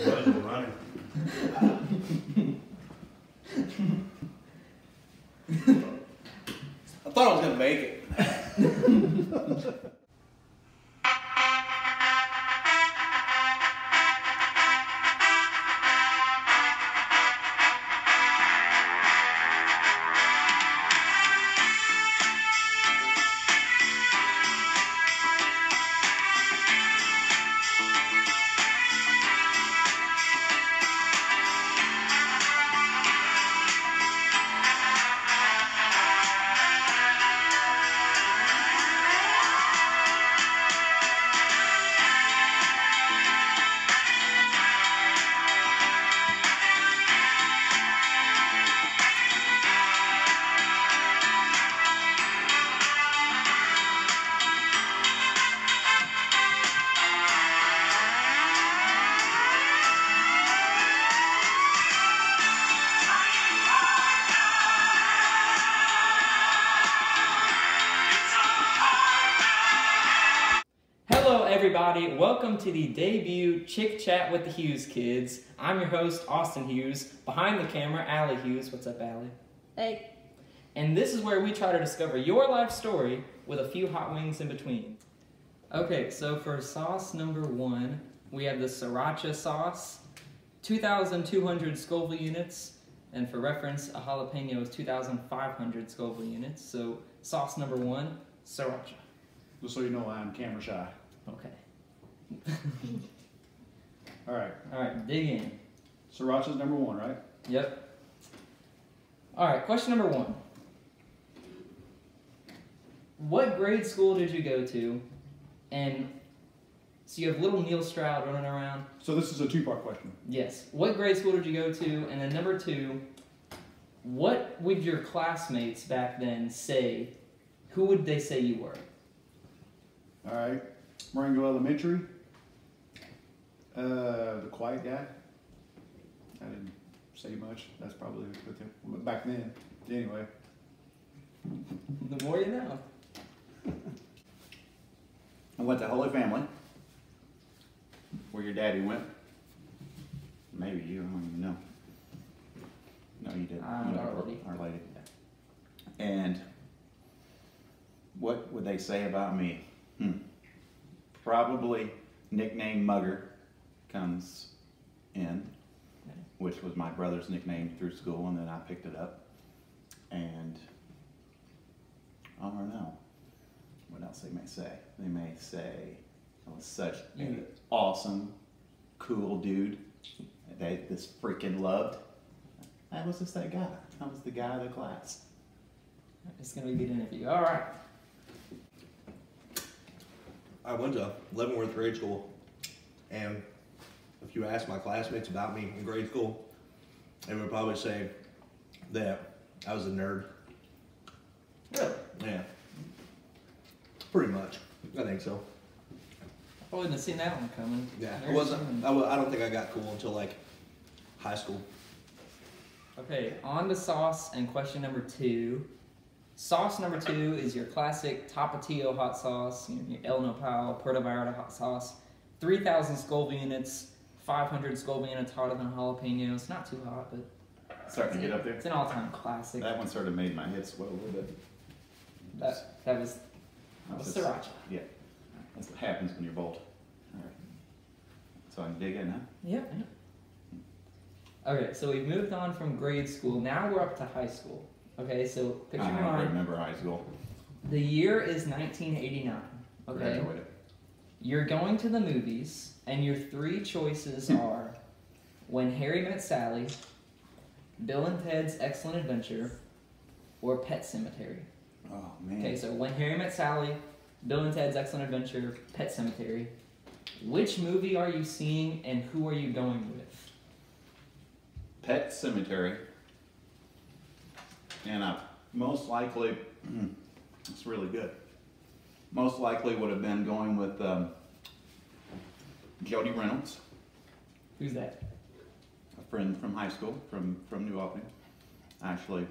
wasn't running. I thought I was gonna make it. Hello everybody, welcome to the debut Chick Chat with the Hughes Kids. I'm your host, Austin Hughes. Behind the camera, Allie Hughes. What's up, Allie? Hey. And this is where we try to discover your life story with a few hot wings in between. Okay, so for sauce number 1, we have the Sriracha sauce, 2,200 Scoville units. And for reference, a jalapeno is 2,500 Scoville units. So sauce number 1, Sriracha. Just so you know, I'm camera shy. Okay. Alright, dig in. Sriracha's number 1, right? Yep. Alright, question number 1. What grade school did you go to? And so you have little Neil Stroud running around. So this is a two-part question. Yes. What grade school did you go to? And then number 2, what would your classmates back then say? Who would they say you were? All right, Marengo Elementary. The quiet guy. I didn't say much. That's probably with him back then. Anyway. The more you know. I went to Holy Family, where your daddy went. Maybe you, I don't even know. No, you didn't. You know, Our Lady. And what would they say about me? Probably nickname Mugger comes in, which was my brother's nickname through school, and then I picked it up. And I don't know what else they may say. They may say I was such an awesome, cool dude that they just freaking loved. I was just that guy. I was the guy of the class. It's going to be a good interview. All right. I went to Leavenworth grade school, and if you ask my classmates about me in grade school, they would probably say that I was a nerd. Really? Yeah. Pretty much. I think so. I wouldn't have seen that one coming. Yeah. It wasn't. I don't think I got cool until like high school. Okay, on to sauce and question number 2. Sauce number 2 is your classic Tapatio hot sauce, your El Nopal, Puerto Vallarta hot sauce. 3,000 Scoville units, 500 Scoville units hotter than jalapeno. It's not too hot, but Starting to get up there. it's an all-time classic. That one sort of made my head swell a little bit. That was Sriracha. Yeah, that's what happens when you're bold. All right. So I can dig in, huh? Yep. Okay, so we've moved on from grade school. Now we're up to high school. Okay, so picture in I your don't mind. remember high school. The year is 1989. Okay. Graduated. You're going to the movies, and your 3 choices are When Harry Met Sally, Bill and Ted's Excellent Adventure, or Pet Sematary. Oh man. Okay, so When Harry Met Sally, Bill and Ted's Excellent Adventure, Pet Sematary. Which movie are you seeing, and who are you going with? Pet Cemetery. And I most likely, it's really good. Most likely would have been going with Jody Reynolds, Who's that? a friend from high school, from New Albany. I actually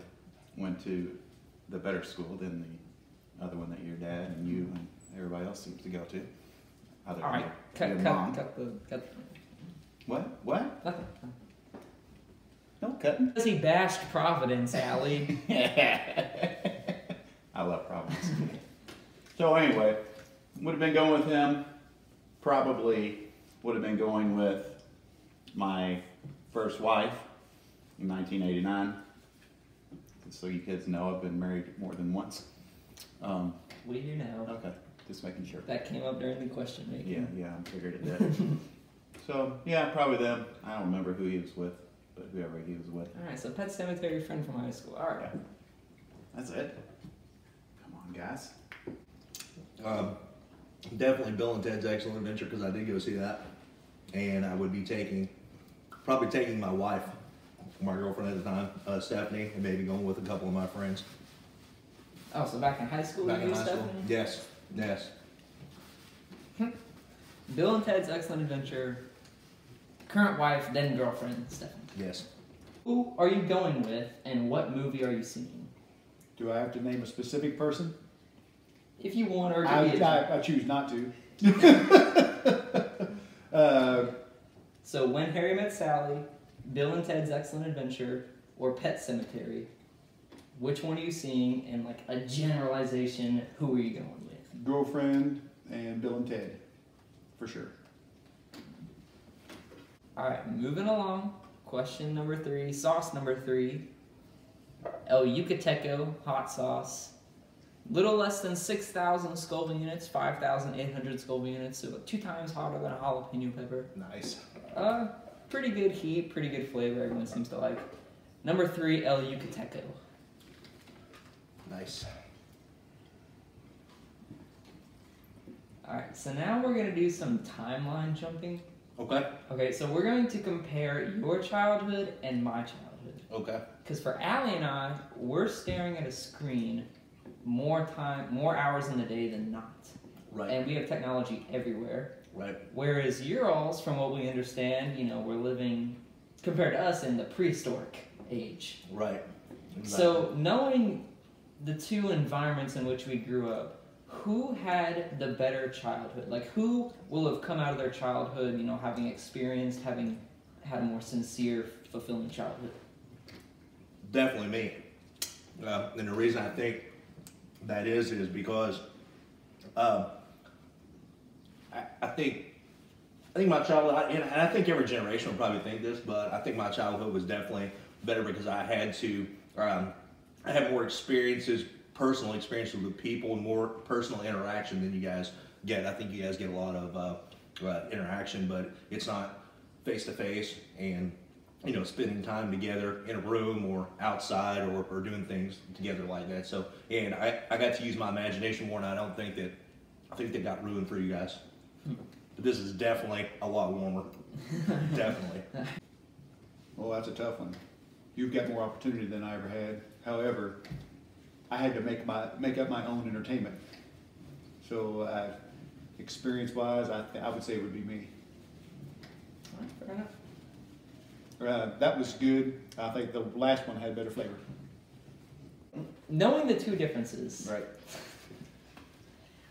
went to the better school than the other one that your dad and you and everybody else seems to go to. Other All right, than your mom. cut the. What? Nothing. No cutting. Because he bashed Providence, Allie. I love Providence. So anyway, would have been going with him. Probably would have been going with my first wife in 1989. So you kids know I've been married more than once. We do know. Okay, just making sure. That came up during the question making. Yeah, I figured it did. So yeah, probably them. I don't remember who he was with, but whoever he was with. All right, so Pet Cemetery friend from high school. All right. Yeah. That's it. Come on, guys. Definitely Bill and Ted's Excellent Adventure because I did go see that, and I would be probably taking my wife, my girlfriend at the time, Stephanie, and maybe going with a couple of my friends. Oh, so back in high school, Back you in knew high school. Stephanie? Yes. Bill and Ted's Excellent Adventure. Current wife, then girlfriend, Stephanie. Yes. Who are you going with, and what movie are you seeing? Do I have to name a specific person? If you want, or give me a I choose not to. So, When Harry Met Sally, Bill and Ted's Excellent Adventure, or Pet Cemetery, which one are you seeing? And like a generalization, who are you going with? Girlfriend and Bill and Ted, for sure. All right, moving along. Question number 3, sauce number 3. El Yucateco hot sauce. Little less than 6,000 Scoville units, 5,800 Scoville units, so 2 times hotter than a jalapeno pepper. Nice. Pretty good heat, pretty good flavor. Everyone seems to like. Number 3, El Yucateco. Nice. All right, so now we're gonna do some timeline jumping. Okay. Okay, so we're going to compare your childhood and my childhood. Okay. Because for Allie and I, we're staring at a screen more hours in the day than not. Right. And we have technology everywhere. Right. Whereas your alls, from what we understand, we're living, compared to us, in the prehistoric age. Right. Exactly. So knowing the 2 environments in which we grew up, who had the better childhood? Like, who will have come out of their childhood, having had a more sincere, fulfilling childhood? Definitely me. And the reason I think that is because I think my childhood, and I think every generation will probably think this, but I think my childhood was definitely better because I had more experiences, personal experiences with people, and more personal interaction than you guys get. I think you guys get a lot of interaction, but it's not face to face and spending time together in a room or outside or doing things together like that. So, and I got to use my imagination more, and I think that got ruined for you guys. But this is definitely a lot warmer. Definitely. Well, that's a tough one. You've got more opportunity than I ever had. However, I had to make up my own entertainment. So, experience-wise, I would say it would be me. All right, fair enough. That was good. I think the last one had better flavor. Knowing the 2 differences, Right.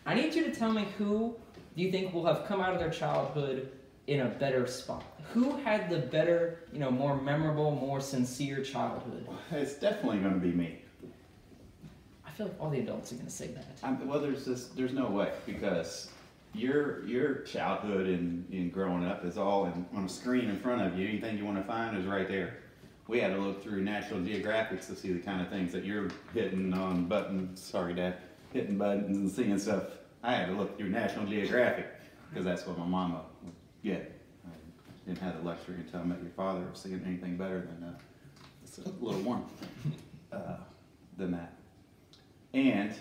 I need you to tell me who do you think will have come out of their childhood in a better spot? Who had the better, more memorable, more sincere childhood? It's definitely going to be me. I feel like all the adults are going to say that. Well, there's no way, because your childhood and growing up is all on a screen in front of you. Anything you want to find is right there. We had to look through National Geographic to see the kind of things that you're hitting on buttons. Sorry, Dad. Hitting buttons and seeing stuff. I had to look through National Geographic because that's what my mama would get. I didn't have the luxury until I met your father of seeing anything better than it's a little one than that. And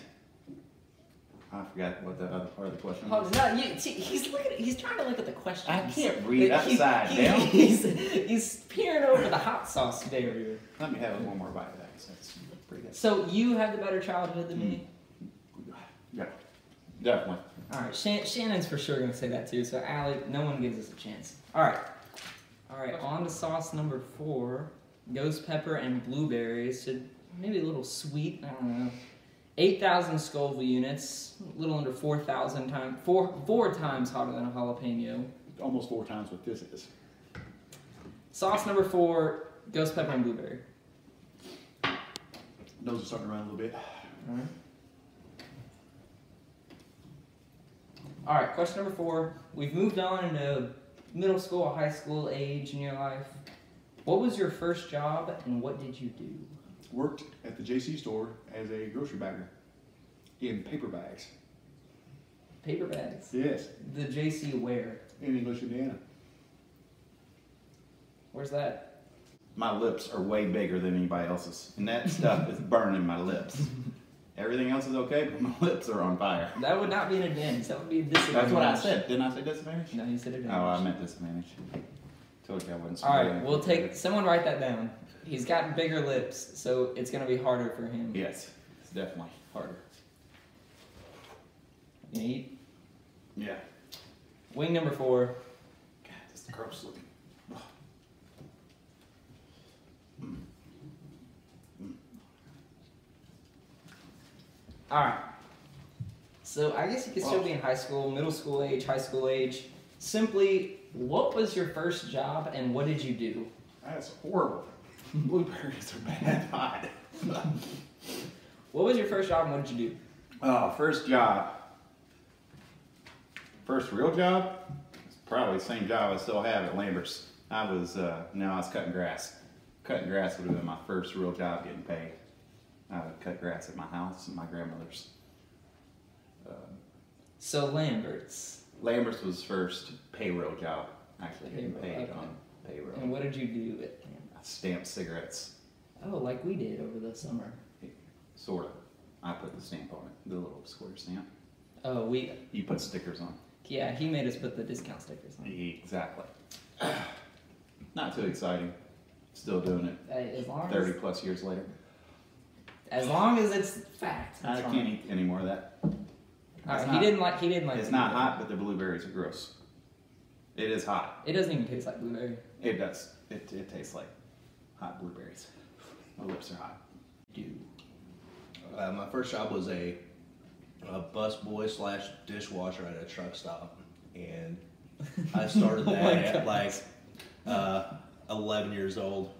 I forgot what the other part of the question was. Oh, no, he's trying to look at the question. I can't read upside down. He's peering over the hot sauce barrier. Let me have one more bite of that, because that's pretty good. So you had the better childhood than me? Yeah, definitely. All right, Shannon's for sure going to say that too, so Allie, no one gives us a chance. All right, on to sauce number 4. Ghost pepper and blueberries, so maybe a little sweet, I don't know. 8,000 Scoville units, a little under 4,000 times, four times hotter than a jalapeno. Almost 4 times what this is. Sauce number 4, ghost pepper and blueberry. Nose is starting around a little bit. Alright. Alright, question number 4. We've moved on into middle school, high school age in your life. What was your first job and what did you do? Worked at the JC store as a grocery bagger in paper bags. Paper bags. Yes, The JC where? in English, Indiana. Where's that? My lips are way bigger than anybody else's, and that stuff is burning my lips. Everything else is okay, but my lips are on fire. That would not be an advantage. That would be a disadvantage. That's what I said. Didn't I say disadvantage? No, you said advantage. Oh, I meant disadvantage. Told you I wasn't. Alright, we'll take, someone write that down. He's got bigger lips, so it's going to be harder for him. Yes, it's definitely harder. You eat? Yeah. Wing number 4. God, this is gross looking. Alright. So I guess you could still be in high school, middle school age, high school age. Simply, what was your first job and what did you do? That's horrible. Blueberries are bad hot. What was your first job and what did you do? Oh, first job. First real job? It's probably the same job I still have at Lambert's. I was cutting grass. Cutting grass would have been my first real job getting paid. I would cut grass at my house and my grandmother's. So Lambert's. Lambert's was first payroll job, actually getting Payroll, paid okay. on payroll. And what did you do at Lambert's? I stamped cigarettes, Oh, like we did over the summer. sort of. I put the stamp on it, the little square stamp. Oh, You put stickers on. yeah, he made us put the discount stickers on. Exactly. Not too exciting. Still doing it As long 30 as, plus years later. it's fact. I It's can't fine. eat any more of that. Alright, It's he not- didn't like It's the not blueberry. hot, but the blueberries are gross. It is hot. It doesn't even taste like blueberry. It does. It tastes like hot blueberries. My lips are hot. My first job was a busboy / dishwasher at a truck stop, and I started Oh that my at like 11 years old.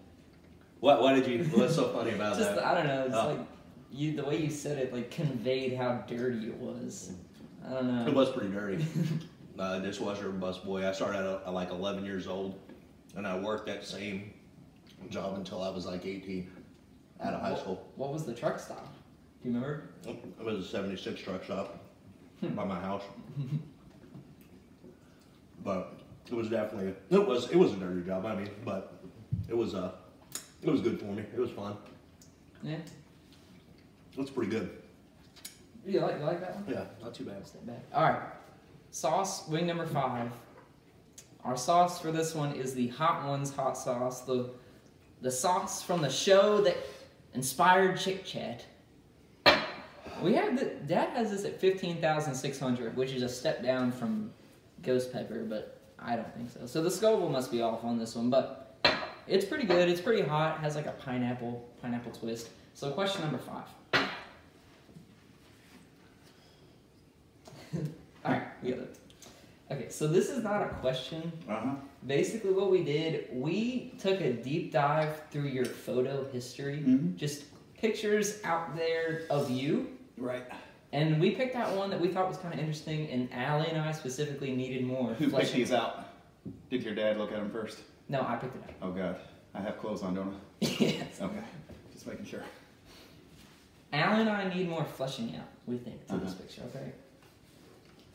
What's so funny about Just that? I don't know. It's Oh. like the way you said it like conveyed how dirty it was. I don't It know. was pretty dirty. Dishwasher and busboy. I started at like 11 years old, and I worked that same job until I was like 18 out of high school. What was the truck stop? Do you remember? It was a 76 truck stop by my house. But it was definitely it was a dirty job. I mean, but it was good for me. It was fun. Yeah. It was pretty good. You like that one? Yeah, not too bad. Step back. All right. Sauce wing number 5. Our sauce for this one is the Hot Ones hot sauce, the sauce from the show that inspired Chick Chat. We have Dad has this at 15,600, which is a step down from Ghost Pepper, but I don't think so. So the Scoville must be off on this one, but it's pretty good. It's pretty hot. It has like a pineapple twist. So question number 5. All right, we got it. Okay, so this is not a question. Uh-huh. Basically, what we did, we took a deep dive through your photo history, Mhm. just pictures out there of you, Right. and we picked out one that we thought was kind of interesting, and Allie and I specifically needed more. Who picked fleshing- these out? Did your dad look at them first? No, I picked it up. Oh, God. I have clothes on, don't Yes. I? Okay. Just making sure. Allie and I need more fleshing out, we think, to this Uh-huh. picture, okay?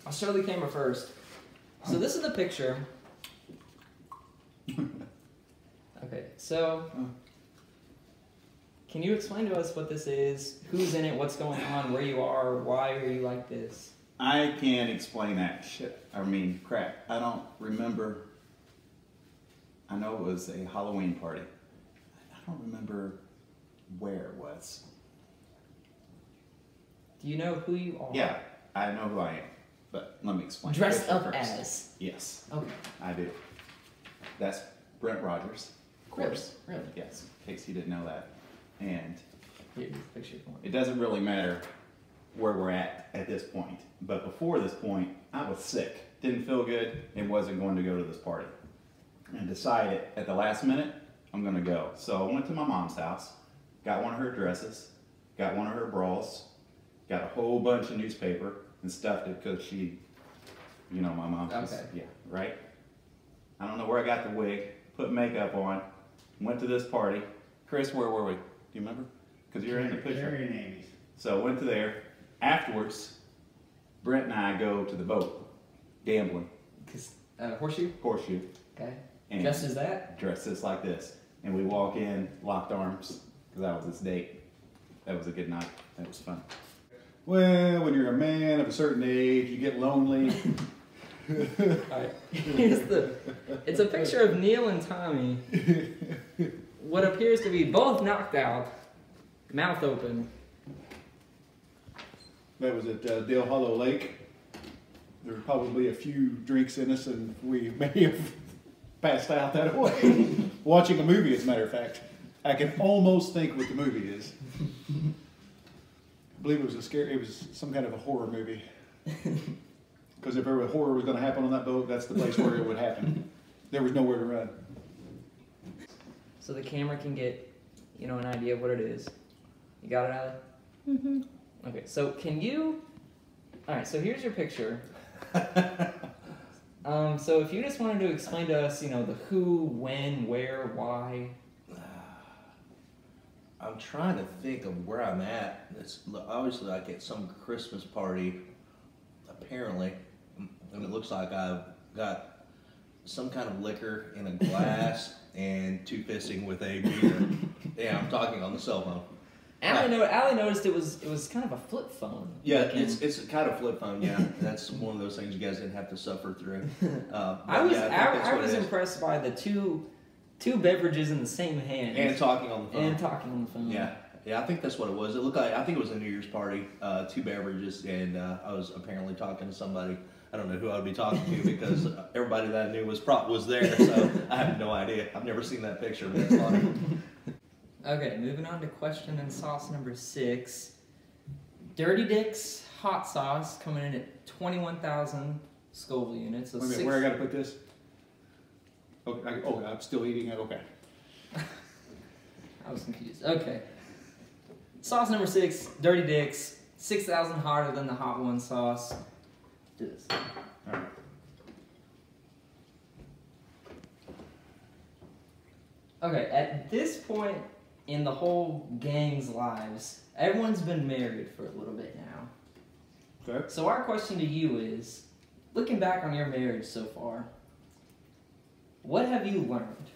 I'll show the camera first. So this is the picture. Okay, so can you explain to us what this is? Who's in it? What's going on? Where you are? Why are you like this? I can't explain that shit. I mean, crap. I don't remember. I know it was a Halloween party. I don't remember where it was. Do you know who you are? Yeah, I know who I am. But let me explain. Dressed Picture up first. as. Yes, Okay. I do. That's Brent Rogers. Of course. Really? Yes, in case you didn't know that. And Here's the picture for it doesn't really matter where we're at this point. But before this point, I was sick. Didn't feel good and wasn't going to go to this party. and decided at the last minute, I'm gonna go. So I went to my mom's house, got one of her dresses, got one of her bras, got a whole bunch of newspaper and stuffed it because she, you know, my mom. Okay. Yeah, right? I don't know where I got the wig, put makeup on, went to this party. Chris, where were we? Do you remember? Because you're in the picture. Jerry and Amy's. So went to there. Afterwards, Brent and I go to the boat, gambling, Horseshoe? horseshoe, Okay. and Just as that? dressed just like this. And we walk in, locked arms, because that was his date. That was a good night. That was fun. Well, when you're a man of a certain age, you get lonely. Alright. It's a picture of Neil and Tommy. What appears to be both knocked out, mouth open. That was at Dale Hollow Lake. There were probably a few drinks in us, and we may have passed out that way. Watching a movie, as a matter of fact. I can almost think what the movie is. I believe it was some kind of a horror movie. Because if ever a horror was going to happen on that boat, that's the place where it would happen. There was nowhere to run. So the camera can get, an idea of what it is. You got it, Allie? Mm-hmm. Okay, so can you... Alright, so here's your picture. So if you just wanted to explain to us, the who, when, where, why... I'm trying to think of where I'm at. It's obviously like at some Christmas party, apparently, and it looks like I've got some kind of liquor in a glass and two-fisting with a beer. Yeah, I'm talking on the cell phone. Allie noticed it was kind of a flip phone. Yeah, it's kind of flip phone. Yeah, that's one of those things you guys didn't have to suffer through. I was impressed by the two beverages in the same hand and talking on the phone. Yeah, I think that's what it was. It looked like, I think it was a New Year's party, 2 beverages, and I was apparently talking to somebody. I don't know who I would be talking to because everybody that I knew was there, so I have no idea. I've never seen that picture, but that's funny. Okay, moving on to question and sauce number 6. Dirty Dick's hot sauce coming in at 21,000 Scoville units. So Wait a minute, where I got to put this? Okay, I'm still eating it. Okay. I was confused. Okay. Sauce number 6, Dirty Dick's, 6,000 hotter than the Hot One sauce. Do this. All right. Okay, at this point in the whole gang's lives, everyone's been married for a little bit now. Okay. So our question to you is, looking back on your marriage so far, what have you learned?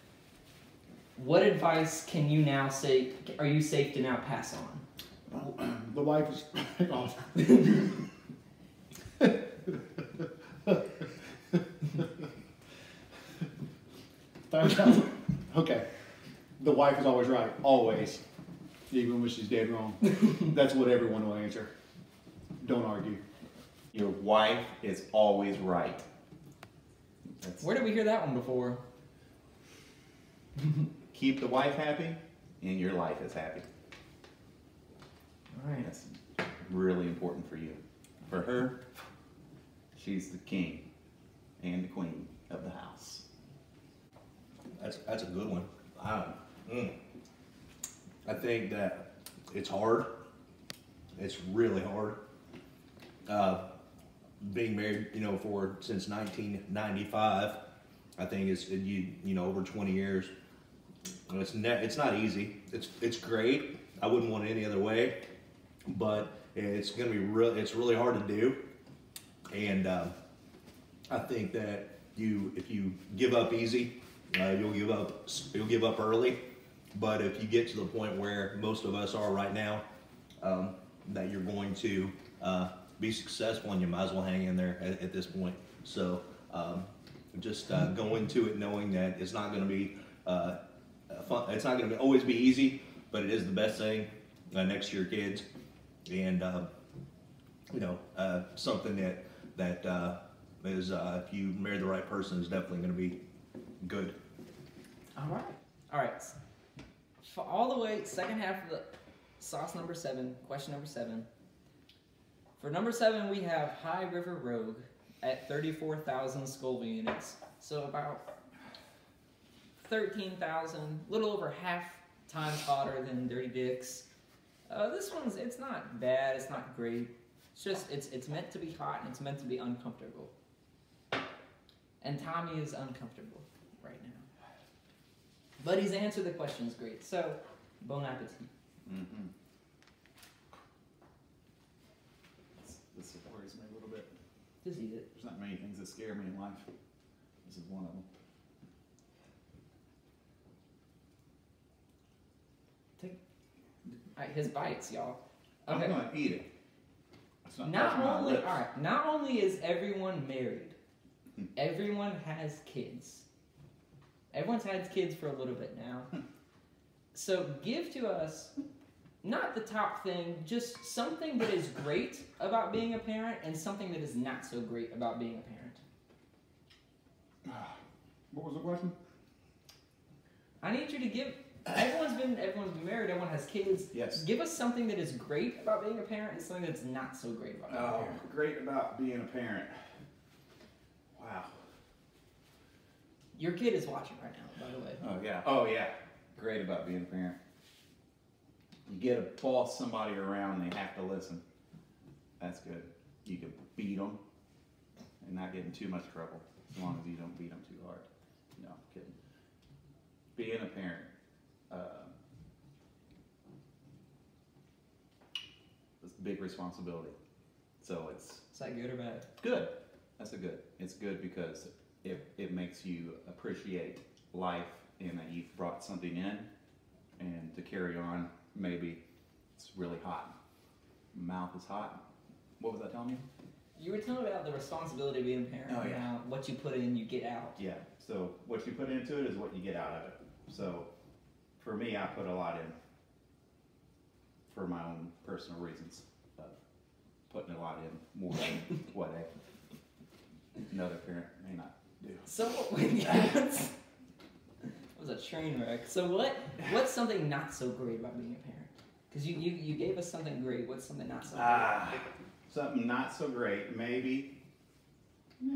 What advice can you now say, are you safe to now pass on? Well, the wife is off. Okay. The wife is always right. Always. Even when she's dead wrong. That's what everyone will answer. Don't argue. Your wife is always right. Where did we hear that one before? Keep the wife happy, and your life is happy. All right. That's really important for you. For her, she's the king and the queen of the house. That's a good one. I think that it's hard. It's really hard. Being married, since 1995, I think it's over 20 years. It's not easy. It's great. I wouldn't want it any other way, but it's gonna be it's really hard to do, and I think that if you give up easy, you'll give up early. But if you get to the point where most of us are right now, that you're going to be successful, and you might as well hang in there at this point. So just go into it knowing that it's not going to be fun. It's not going to always be easy, but it is the best thing next to your kids, and something that is if you marry the right person, is definitely going to be good. All right. For all the way, second half of the sauce number 7, question number 7. For number 7, we have High River Rogue at 34,000 Scoville units. So about 13,000, a little over half times hotter than Dirty Dicks. This one's, it's not bad, it's not great. It's just, it's meant to be hot and it's meant to be uncomfortable. And Tommy is uncomfortable right now. But he's answered the questions great, so bon appetit. Mm-hmm. This worries me a little bit. Just eat it. There's not many things that scare me in life. This is one of them. Alright, his bites, y'all. I'm Okay. gonna eat it. It's not Not touching my only, lips. alright, not only is everyone married, everyone has kids. Everyone's had kids for a little bit now. So give to us, not the top thing, just something that is great about being a parent and something that is not so great about being a parent. What was the question? I need you to give, everyone's been married, everyone has kids. Yes. Give us something that is great about being a parent and something that's not so great about being a Oh, parent. great about being a parent. Wow. Your kid is watching right now, by the way. Oh yeah. Oh yeah. Great about being a parent. You get to boss somebody around, they have to listen. That's good. You can beat them and not get in too much trouble, as long as you don't beat them too hard. No, I'm kidding. Being a parent. It's a big responsibility. So it's Is that good or bad? good. That's a good. It's good because it makes you appreciate life and that you've brought something in, and to carry on, maybe it's really hot. Mouth is hot. What was I telling you? You were telling about the responsibility of being a parent. Oh, yeah. And how what you put in, you get out. Yeah. So what you put into it is what you get out of it. So for me, I put a lot in for my own personal reasons of putting a lot in more than what another parent may not do. So it was a train wreck. So what's something not so great about being a parent? Because you gave us something great. What's something not so great? Something not so great, maybe.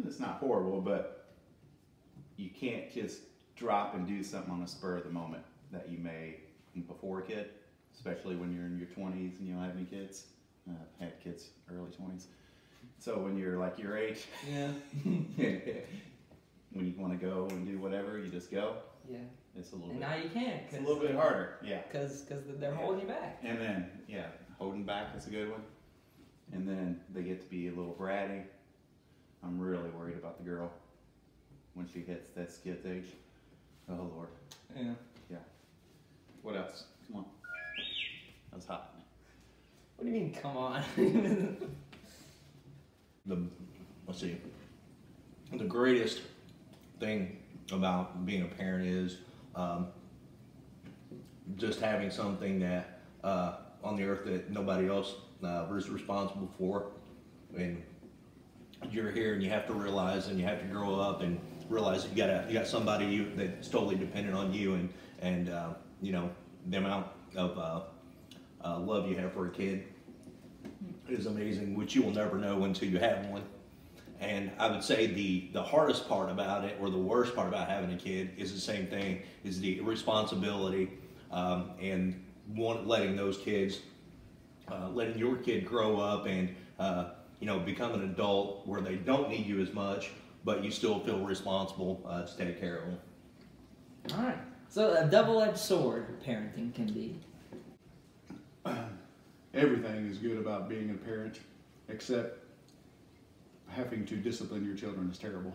It's not horrible, but you can't just drop and do something on the spur of the moment that you may before a kid, especially when you're in your 20s and you don't have any kids. I've had kids early 20s. So when you're like your age, Yeah. when you want to go and do whatever, you just go. Yeah. It's a little And bit. now you can't. It's a little bit harder, yeah. Because they're holding you back. And then, yeah, holding back is a good one. And then they get to be a little bratty. I'm really worried about the girl when she hits that skid age. Oh Lord. Yeah. Yeah. What else? Come on. That was hot. What do you mean? Come on. Let's see. The greatest thing about being a parent is just having something that on the earth that nobody else is responsible for, and you're here and you have to realize and you have to grow up and realize you got somebody that's totally dependent on you, and you know, the amount of love you have for a kid is amazing, which you will never know until you have one. And I would say the hardest part about it, or the worst part about having a kid, is the same thing: is the responsibility and letting those kids, letting your kid grow up and you know, become an adult where they don't need you as much, but you still feel responsible to take care of them. All right. So a double-edged sword parenting can be. Everything is good about being a parent, except having to discipline your children is terrible.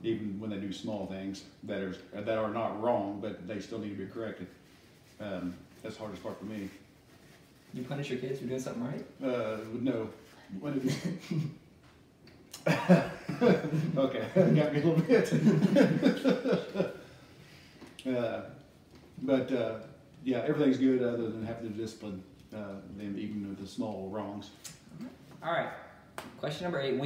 Even when they do small things that are not wrong, but they still need to be corrected. That's the hardest part for me. You punish your kids for doing something right? No. When it, okay, got me a little bit. But yeah, everything's good other than having to discipline them even with the small wrongs. All right. Question number 8.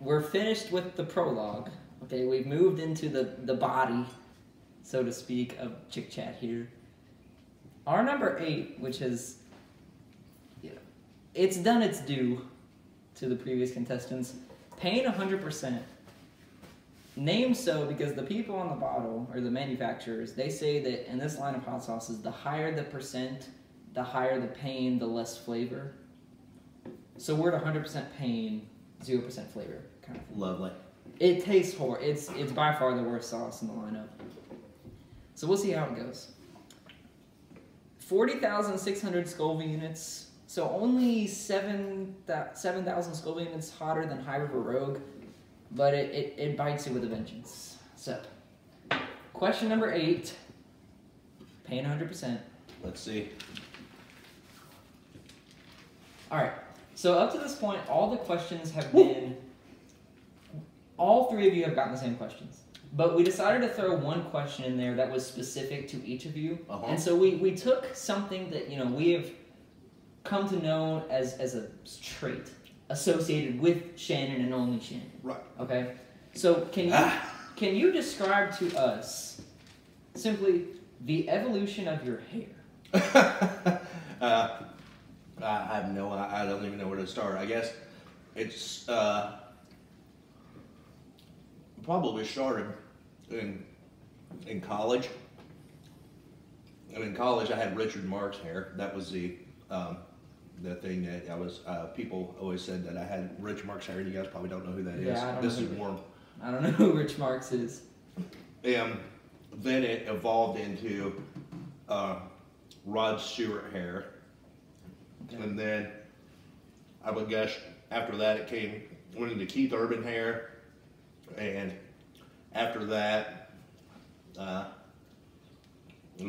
We're finished with the prologue. Okay, we've moved into the body, so to speak, of Chick Chat here. Our number 8, which is, you know, it's done its due to the previous contestants, paying 100%. named so because the people on the bottle, or the manufacturers, they say that in this line of hot sauces, the higher the percent, the higher the pain, the less flavor. So we're at 100% pain, 0% flavor kind of thing. Lovely. It tastes horrible. It's by far the worst sauce in the lineup. So we'll see how it goes. 40,600 Scoville units. So only 7,000 Scoville units hotter than High River Rogue, but it bites you with a vengeance. So, question number 8. Pain 100%. Let's see. All right. So up to this point, all the questions have been. All 3 of you have gotten the same questions. But we decided to throw one question in there that was specific to each of you. Uh-huh. And so we took something that, we have come to know as a trait associated with Shannon and only Shannon. Right. Okay? So can you describe to us simply the evolution of your hair? I have no. I don't even know where to start. I guess it's probably started in college. And in college, I had Richard Marx hair. That was the thing that I was. People always said that I had Rich Marx hair, and you guys probably don't know who that is. Yeah, I don't This know is who warm. I don't know who Rich Marx is. And then it evolved into Rod Stewart hair. Okay. And then I would guess after that went into Keith Urban hair. And after that, I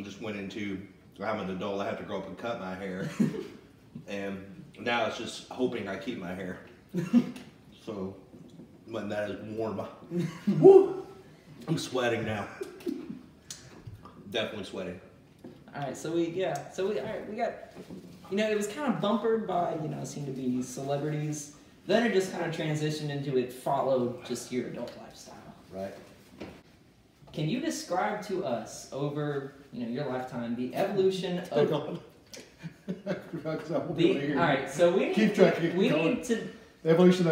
just went into, I'm an adult, I have to grow up and cut my hair. And now it's just hoping I keep my hair. So, when that is warm, woo, I'm sweating now. Definitely sweating. All right, so we got, it was kind of bumpered by, seemed to be celebrities. Then it just kind of transitioned into it followed just your adult lifestyle. Right. Can you describe to us over, your lifetime the evolution of All right, so we Keep track, keep we going. need to The evolution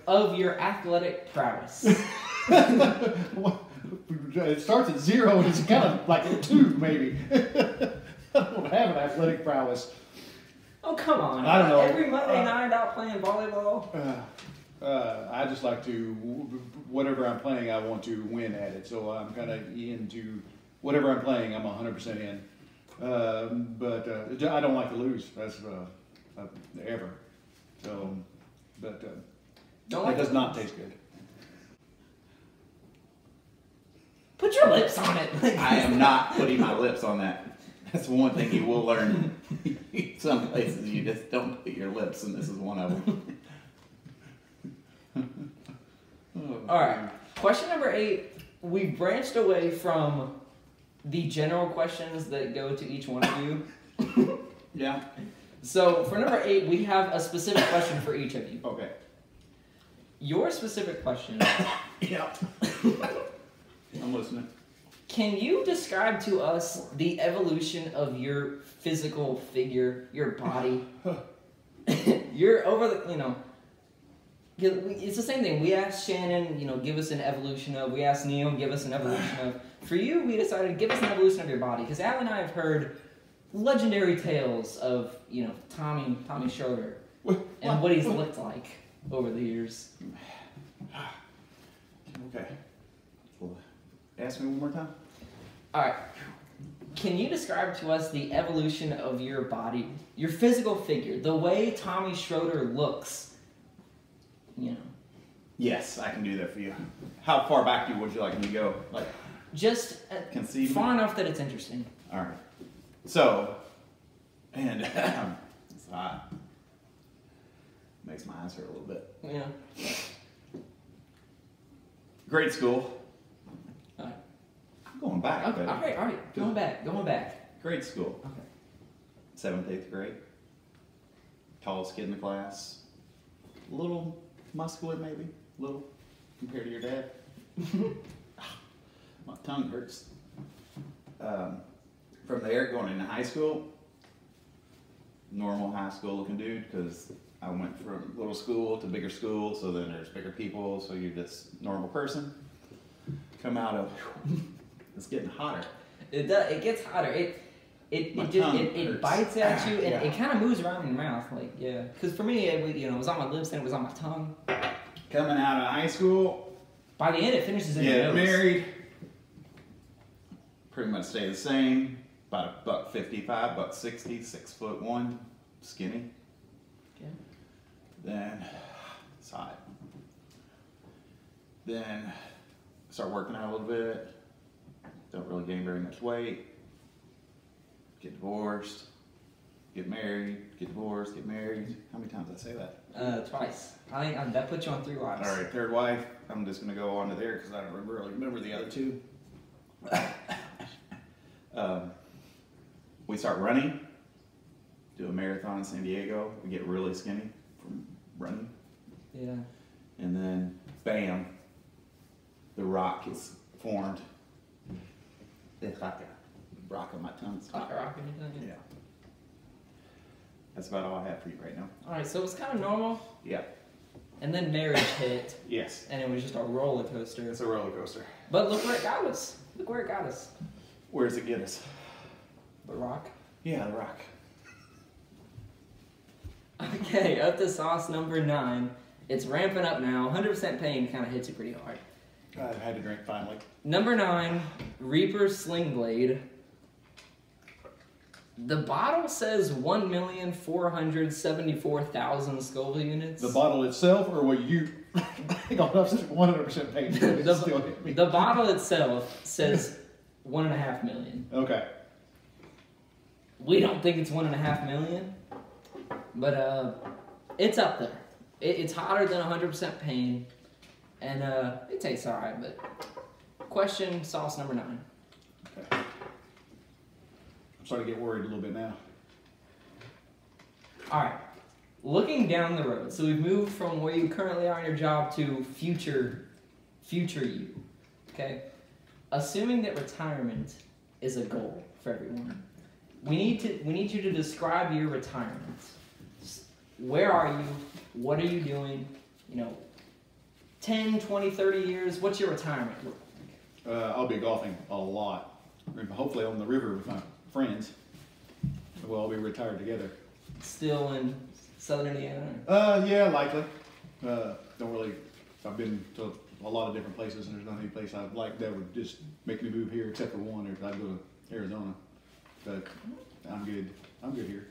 of your athletic prowess. it starts at 0 and it's kind of like a 2 maybe. I don't have an athletic prowess. Oh, come on. I don't know. Every Monday night out playing volleyball. I just like to, whatever I'm playing, I want to win at it. So I'm kind of into whatever I'm playing, I'm 100% in. But I don't like to lose. That's ever. So, but it does not taste good. Put your lips on it. I am not putting my lips on that. That's one thing you will learn. Some places you just don't put your lips, and this is one of them. All right. Question number 8. We branched away from the general questions that go to each one of you. Yeah. So for number 8, we have a specific question for each of you. Okay. Your specific question. Yeah. I'm listening. Can you describe to us the evolution of your physical figure, your body? You're over the, it's the same thing. We asked Shannon, give us an evolution of. We asked Neil, give us an evolution of. For you, we decided to give us an evolution of your body because Al and I have heard legendary tales of, Tommy Schroeder and what he's looked like over the years. Okay. Well, ask me one more time. All right. Can you describe to us the evolution of your body, your physical figure, the way Tommy Schroeder looks? Yes, I can do that for you. How far back would you like me to go? Like, Just conceive? far enough that it's interesting. All right. So, and it's hot. Makes my eyes hurt a little bit. Yeah. Grade school. All right. I'm going back. Okay. Buddy. All right. Going back. Grade school. Okay. 7th, 8th grade. Tallest kid in the class. A little muscular, maybe. Little compared to your dad. My tongue hurts. From there, going into high school, normal high school looking dude, because I went from little school to bigger school, so then there's bigger people, so you're just normal person. come out of. It's getting hotter. It does. It gets hotter. My It just tongue it hurts. bites at you and Yeah. it kind of moves around in your mouth. Like yeah, because for me, it was on my lips and it was on my tongue. Coming out of high school, By the end, it finishes in your get nose. married, pretty much stay the same. About $1.55, $1.60, 6'1", skinny. Okay. Then it's hot. Then start working out a little bit. Don't really gain very much weight. Get divorced. Get married. Get divorced. Get married. How many times did I say that? Twice. I think that put you on 3 wives. All right, third wife. I'm just gonna go on to there because I don't really remember the other two. We start running. Do a marathon in San Diego. We get really skinny from running, Yeah. and then bam, the rock is formed. It's like a rock on my tongue. Stop rocking your tongue. Yeah. That's about all I have for you right now. All right, so it was kind of normal, Yeah. and then marriage hit, Yes. and it was just a roller coaster. It's a roller coaster. But look where it got us. Look where it got us. Where does it get us? The rock. Yeah, the rock. Okay, up to sauce number 9. It's ramping up now. 100% pain kind of hits you pretty hard. I've had to drink finally. Number 9, Reaper Sling Blade. The bottle says 1,474,000 Scoville units. The bottle itself, or what you? I got 100% pain. It still hit me. The bottle itself says 1.5 million. Okay. We don't think it's 1.5 million, but it's up there. It's hotter than 100% pain, and it tastes alright. But question sauce number 9. Okay. I'm starting to get worried a little bit now. Alright, looking down the road, so we've moved from where you currently are in your job to future you. Okay, assuming that retirement is a goal for everyone, we need you to describe your retirement. Where are you? What are you doing? 10, 20, 30 years. What's your retirement look like? I'll be golfing a lot. Hopefully on the river with my friends. We'll all be retired together. Still in Southern Indiana? Yeah, likely. Don't really. I've been to a lot of different places, and there's not any place I'd like that would just make me move here, except for one. If I'd go to Arizona, but I'm good. I'm good here.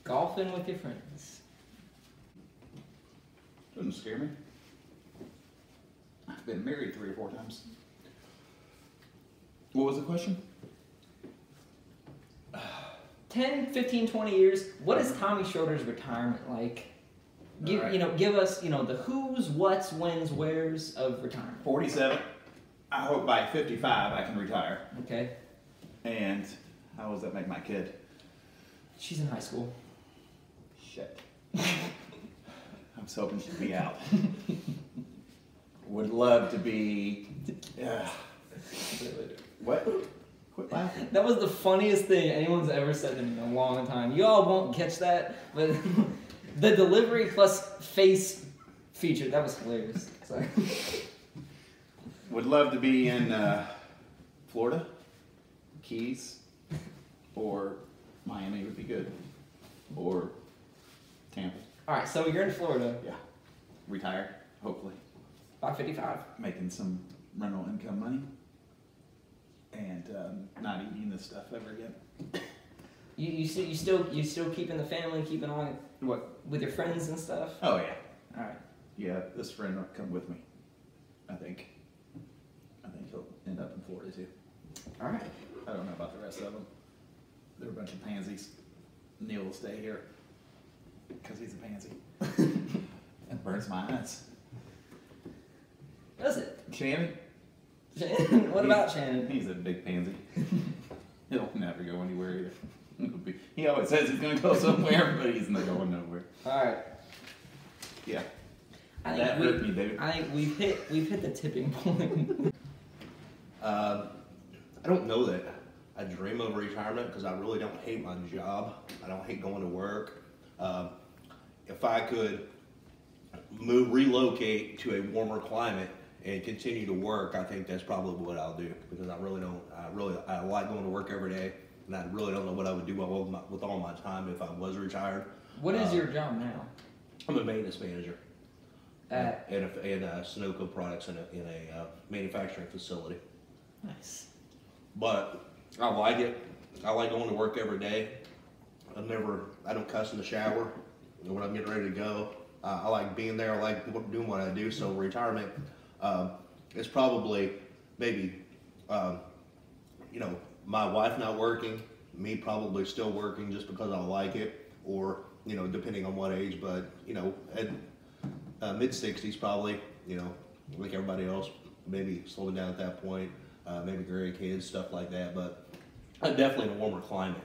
Golfing with your friends. Doesn't scare me. I've been married 3 or 4 times. What was the question? 10, 15, 20 years, what is Tommy Schroeder's retirement like? Give, Alright. give us, the who's, what's, when's, where's of retirement. 47. I hope by 55 I can retire. Okay? And how does that make my kid? She's in high school. Shit. I was hoping she'd be out. Would love to be. What? Quit laughing. That was the funniest thing anyone's ever said to me in a long time. You all won't catch that, but the delivery plus face feature, that was hilarious. Sorry. Would love to be in Florida, Keys, or Miami would be good, or Tampa. Alright, so you're in Florida Yeah, retire hopefully, by 55. making some rental income money, and not eating this stuff ever again. You still keeping the family, keeping on What? with your friends and stuff? Oh yeah, Alright. yeah. This friend will come with me. I think he'll end up in Florida too. Alright. I don't know about the rest of them. They're a bunch of pansies. Neil will stay here because he's a pansy. It burns my eyes. Does it? Shannon? Shannon? What about Shannon? He's a big pansy. He'll never go anywhere either. He always says he's going to go somewhere, but he's not going nowhere. Alright. Yeah. I That think hurt me, baby. I think we've hit the tipping point. I don't know that I dream of retirement because I really don't hate my job. I don't hate going to work. If I could relocate to a warmer climate and continue to work, I think that's probably what I'll do, because I like going to work every day, and I really don't know what I would do with all my time if I was retired. What is your job now? I'm a maintenance manager At in Sunoco Products in a manufacturing facility. nice. But I like it. I like going to work every day. I don't cuss in the shower when I'm getting ready to go. I like being there. I like doing what I do. So retirement is probably maybe, my wife not working, me probably still working just because I like it, or, depending on what age, but, at mid-60s probably, like everybody else, maybe slowing down at that point, maybe grandkids, stuff like that, but definitely in a warmer climate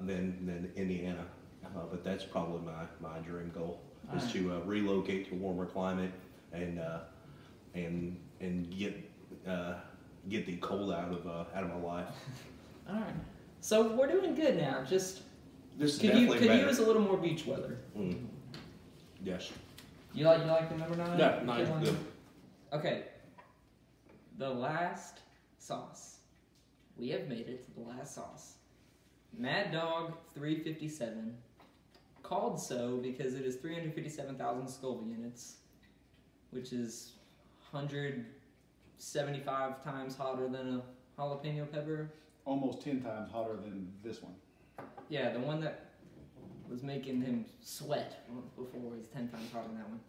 than Indiana. But that's probably my dream goal, is to relocate to a warmer climate and get the cold out of my life. All right. So we're doing good now. Just This is could definitely better. use a little more beach weather. Yes. You like the number 9? Yeah, 9 good. Okay. The last sauce. We have made it to the last sauce. Mad Dog 357. Called so because it is 357,000 Scoville units, which is 175 times hotter than a jalapeno pepper. Almost 10 times hotter than this one. Yeah, the one that was making him sweat before is 10 times hotter than that one.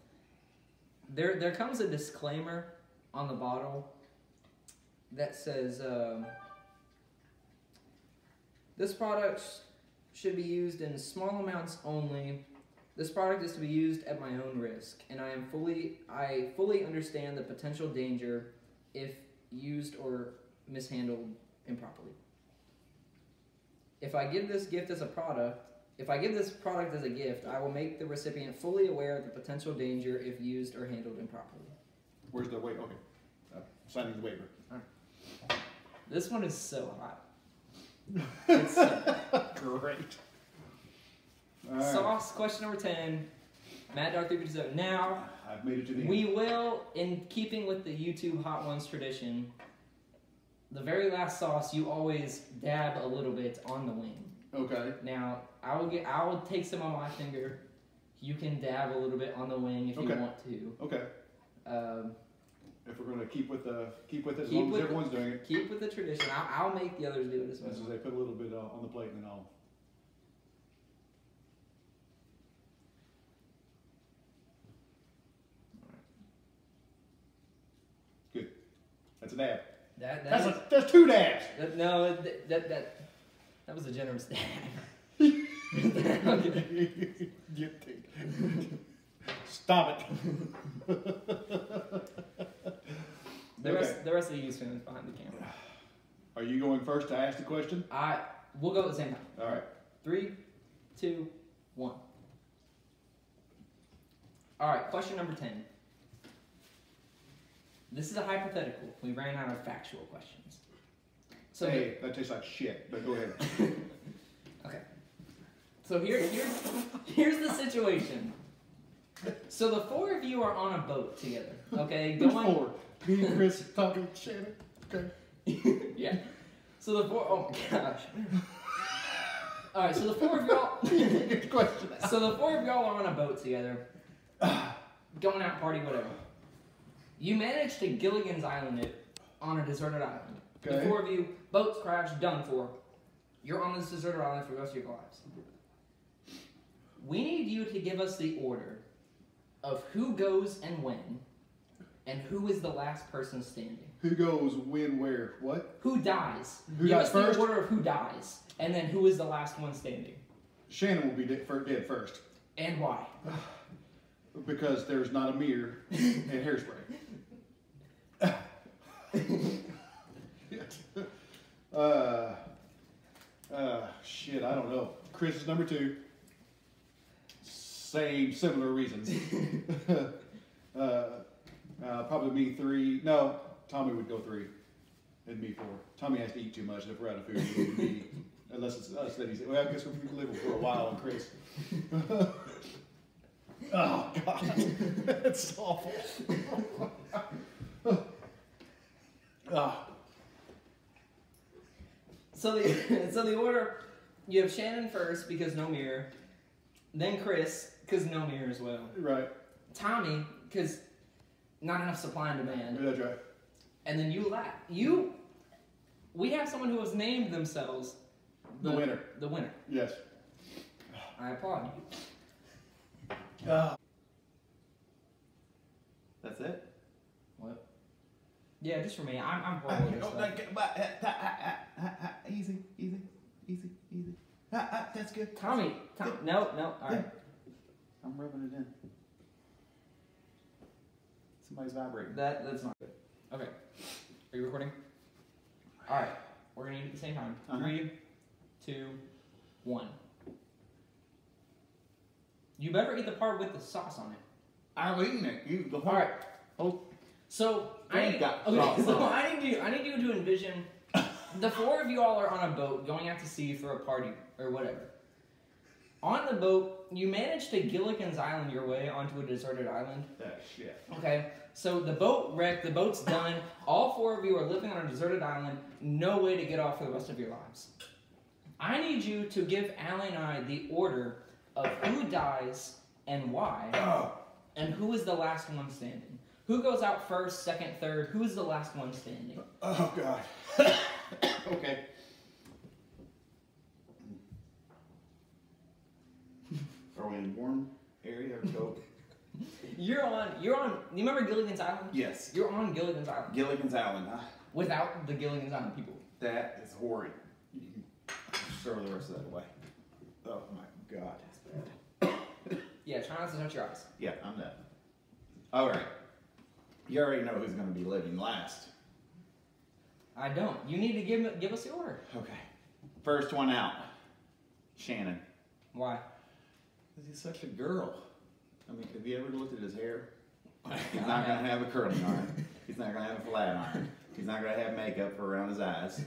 There comes a disclaimer on the bottle that says this product should be used in small amounts only. This product is to be used at my own risk, and I fully understand the potential danger if used or mishandled improperly. If I give this product as a gift, I will make the recipient fully aware of the potential danger if used or handled improperly. Where's the waiver? Okay. Signing the waiver. This one is so hot. It's so Great. All right. Sauce, question number 10. Mad Dog 357. Now, I've made it to the we end. will, in keeping with the YouTube Hot Ones tradition, the very last sauce, you always dab a little bit on the wing. Okay. Now, I will take some on my finger. You can dab a little bit on the wing if you Okay. want to. Okay. If we're going to keep with it as Keep long as with everyone's doing it. Keep with the tradition. I'll make the others do it as well. As they put a little bit on the plate, and then I'll. Good. That's a dab. That's 2 dabs. No, that was a generous dab. Stop it. The rest of the youth is behind the camera. Are you going first to ask the question? We'll go at the same time. All right. 3, 2, 1. All right, question number 10. This is a hypothetical. We ran out of factual questions. So Hey, that tastes like shit, but go ahead. okay. So here's the situation. So the 4 of you are on a boat together. Okay, Four. Me and Chris talking shit. Okay. Yeah. So the 4. Oh my gosh. All right. So the 4 of y'all. Get the question out. So the 4 of y'all are on a boat together, going out party, whatever. You manage to Gilligan's Island it on a deserted island. Okay. The 4 of you, boats crashed, done for. You're on this deserted island for the rest of your lives. We need you to give us the order of who goes and when, and who is the last person standing. Who goes when, where, what? Who dies? Who Give dies us first? the order of who dies, and then who is the last one standing, Shannon will be dead first. and why. Because there's not a mirror and hairspray. Shit, I don't know. Chris is number 2. Similar reasons. Probably me 3. No, Tommy would go 3. And me 4. Tommy has to eat too much. If we're out of food, it would be, unless it's us that he's. Well, I guess we can live for a while on Chris. Oh God, that's awful. Oh, So the order, you have Shannon first because no mirror, then Chris because no mirror as well, right. Tommy because not enough supply and demand, That's right. and then you laugh. We have someone who has named themselves The winner. The winner. Yes. I applaud you. That's it? What? Yeah, just for me. I'm horrible at this stuff. Easy. That's good. Tommy, no, all right. I'm rubbing it in. Somebody's vibrating. That's not good. Okay, are you recording? All right, we're gonna eat at the same time. Uh-huh. 3, 2, 1. You better eat the part with the sauce on it. I'm eating it. You go All right. Oh, So I Ain't need, got okay, sauce so on I need you to envision the 4 of you all are on a boat going out to sea for a party or whatever. On the boat, you manage to Gilligan's Island your way onto a deserted island. That shit. Okay, so the boat wrecked, the boat's done. All 4 of you are living on a deserted island, no way to get off for the rest of your lives. I need you to give Allie and I the order of who dies and why, and who is the last one standing. Who goes out first, second, third? Who is the last one standing? Oh, God. Okay. are we in warm area or cold? You're on. You remember Gilligan's Island? Yes. You're on Gilligan's Island Gilligan's Island, huh? without the Gilligan's Island people. That is horrid. You can throw the rest of that away. Oh my God. Yeah, try not to touch your eyes. Yeah, I'm done. All right. You already know who's going to be living last. I don't. You need to give us the order. Okay. First one out. Shannon. Why? Because he's such a girl. I mean, have you ever looked at his hair? He's not going to have a curling iron. He's not going to have a flat iron. He's not going to have makeup around his eyes.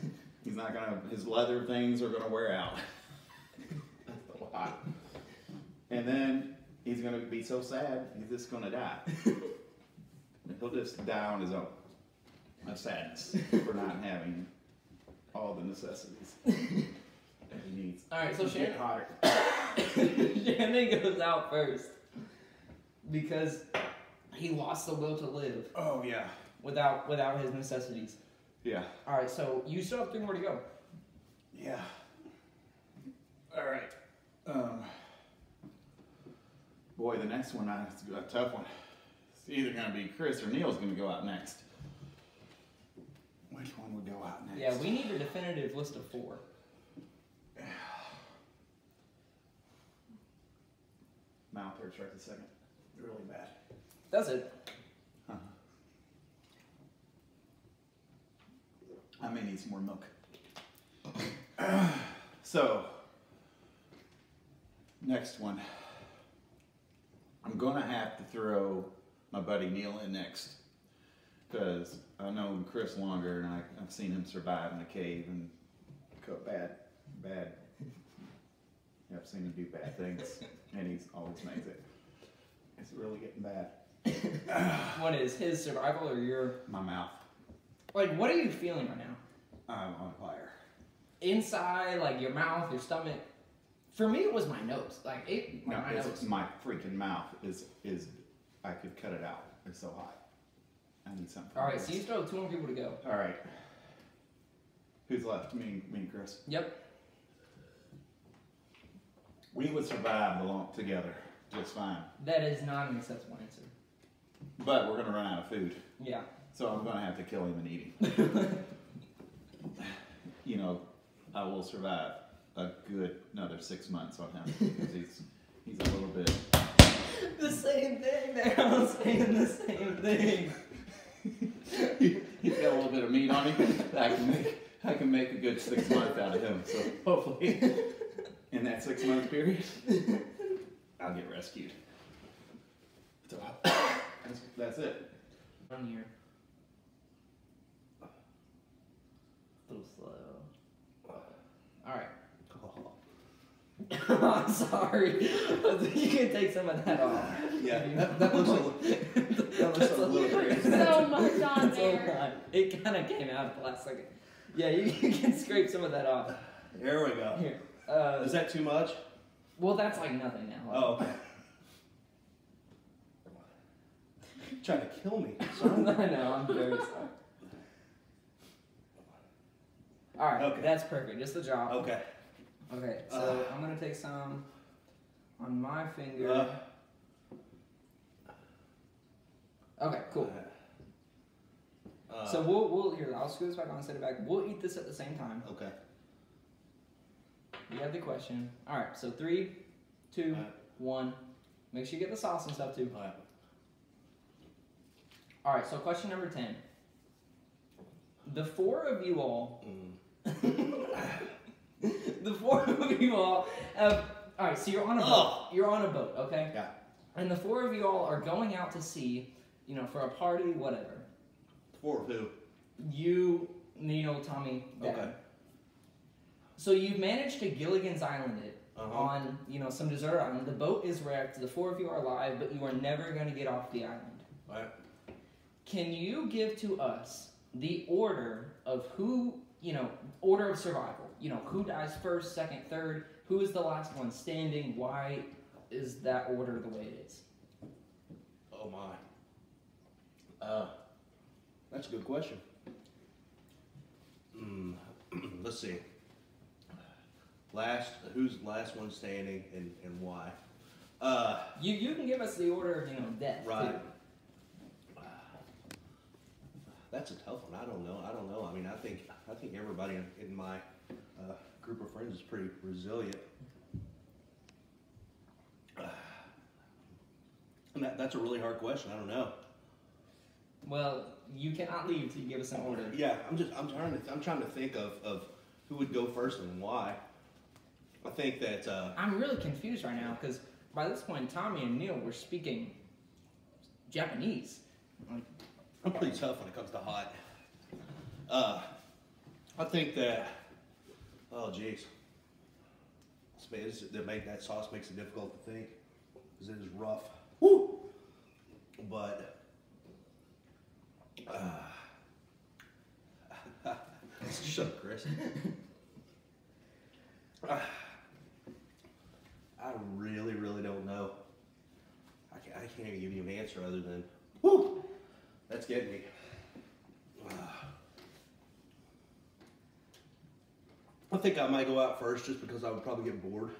He's not going to, his leather things are going to wear out. That's a lot. And then he's going to be so sad, he's just going to die. He'll just die on his own of sadness for not having all the necessities that he needs. All right, so Get Shannon, hotter. Shannon goes out first because he lost the will to live Oh yeah, without his necessities. yeah, All right, so you still have 3 more to go. yeah. All right. Boy, the next one is a tough one. It's either going to be Chris or Neil's going to go out next. Which one would go out next? Yeah, we need a definitive list of 4. Mouth hurts right this second. Really bad. That's it. Huh. I may need some more milk. So, next one. I'm gonna have to throw my buddy Neil in next, because I've known Chris longer, and I've seen him survive in a cave and cook bad. I've seen him do bad things, and he's always makes it. It's really getting bad. What is his survival or your? My mouth, Like, what are you feeling right now? I'm on fire. Inside, like your mouth, your stomach. For me, it was my nose. Like it. No, My nose. my freaking mouth is I could cut it out. It's so hot. I need something. All right, so you still have 2 more people to go. All right. Who's left? Me and Chris. Yep. We would survive together just fine. That is not an acceptable answer. But we're gonna run out of food, Yeah. so I'm gonna have to kill him and eat him. You know, I will survive a good another 6 months on him because he's a little bit. The same thing. There, I was saying the same thing. He's got a little bit of meat on him. I can make a good 6 months out of him. So hopefully, in that 6 month period, I'll get rescued. So that's it. On here. A little slow. All right. I'm sorry. You can take some of that off. Yeah, that looks a little. That looks a little crazy. So much on It's a there. lot. It kind of came out at the last second. Yeah, you can scrape some of that off. There we go. Here. Is that too much? Well, that's like nothing now. Oh, okay. Trying to kill me. I know, I'm very sorry. Alright, Okay. that's perfect. Just the drop. Okay. Okay, so I'm gonna take some on my finger. Okay, cool. So we'll here. I'll screw this back on, set it back. We'll eat this at the same time. Okay. You have the question. All right. So 3, 2, 1. Make sure you get the sauce and stuff too. All right. All right. So question number 10. The four of you all. The four of you all have. All right. So you're on a boat. Oh. You're on a boat. Okay. Yeah. And the four of you all are going out to sea. You know, for a party, whatever. 4 of who? You, Neil, Tommy, Dad. Okay. So you've managed to Gilligan's Island it on, some desert island. The boat is wrecked. The four of you are alive, but you are never going to get off the island. All right. Can you give to us the order of who, order of survival? Who dies first, second, third? Who is the last one standing? Why is that order the way it is? Oh my. That's a good question. Let's see. Who's the last one standing and why? You can give us the order of death. Right. Too. That's a tough one. I don't know. I mean, I think everybody in my group of friends is pretty resilient. And that's a really hard question. I don't know. Well, you cannot leave till you give us an order. Yeah, I'm trying to think of who would go first and why. I think that I'm really confused right now because by this point, Tommy and Neil were speaking Japanese. I'm pretty tough when it comes to hot. I think that. Oh, jeez. That sauce makes it difficult to think because it is rough. Woo! But. Shut up, Chris. I really, really don't know. I can't even give you an answer other than, whoo, that's getting me. I think I might go out first just because I would probably get bored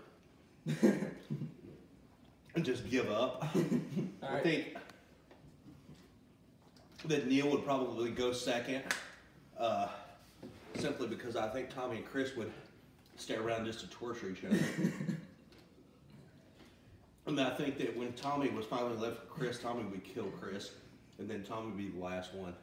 and just give up. I think that Neil would probably go second, simply because I think Tommy and Chris would stay around just to torture each other. And I think that when Tommy was finally left with Chris, Tommy would kill Chris, and then Tommy would be the last one.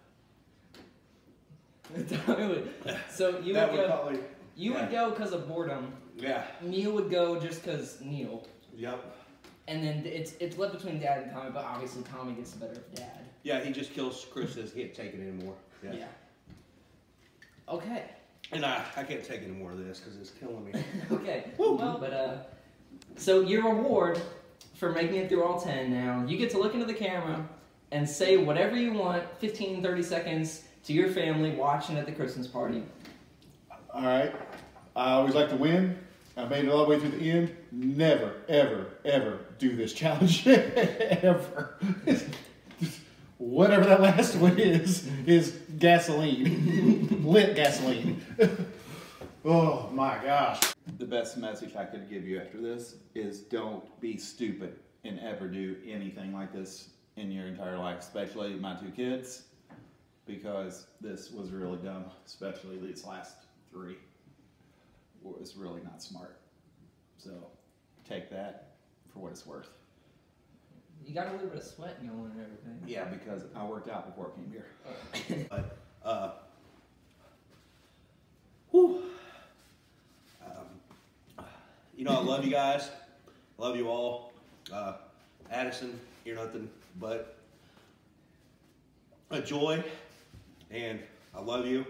So you That would would go. probably. You would go because of boredom. Yeah. Neil would go just because Neil. Yep. And then it's left between Dad and Tommy, but obviously Tommy gets the better of Dad. Yeah, he just kills Chris. Says he can't take it anymore. Yeah. Okay. And I can't take any more of this because it's killing me. Okay. Well, but so your reward for making it through all 10 now, you get to look into the camera and say whatever you want, 15, 30 seconds to your family watching at the Christmas party. All right. I always like to win. I made it all the way through the end. Never, ever, ever do this challenge. Ever. Whatever that last one is gasoline. Lit gasoline. Oh my gosh. The best message I could give you after this is don't be stupid and ever do anything like this in your entire life, especially my 2 kids, because this was really dumb, especially these last 3. Was really not smart. So take that for what it's worth. You got a little bit of sweat going and everything. Yeah, because I worked out before I came here. But, whew. I love you guys. Love you all. Addison, you're nothing but a joy, and I love you,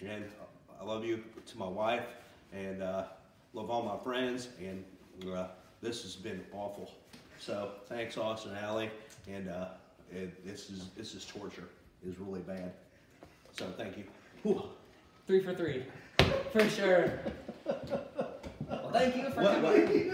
and I love you to my wife, and love all my friends, and this has been awful. So thanks, Austin and Allie, and this is torture. It's really bad. So thank you. Whew. 3 for 3. For sure. Well, thank you for What? coming.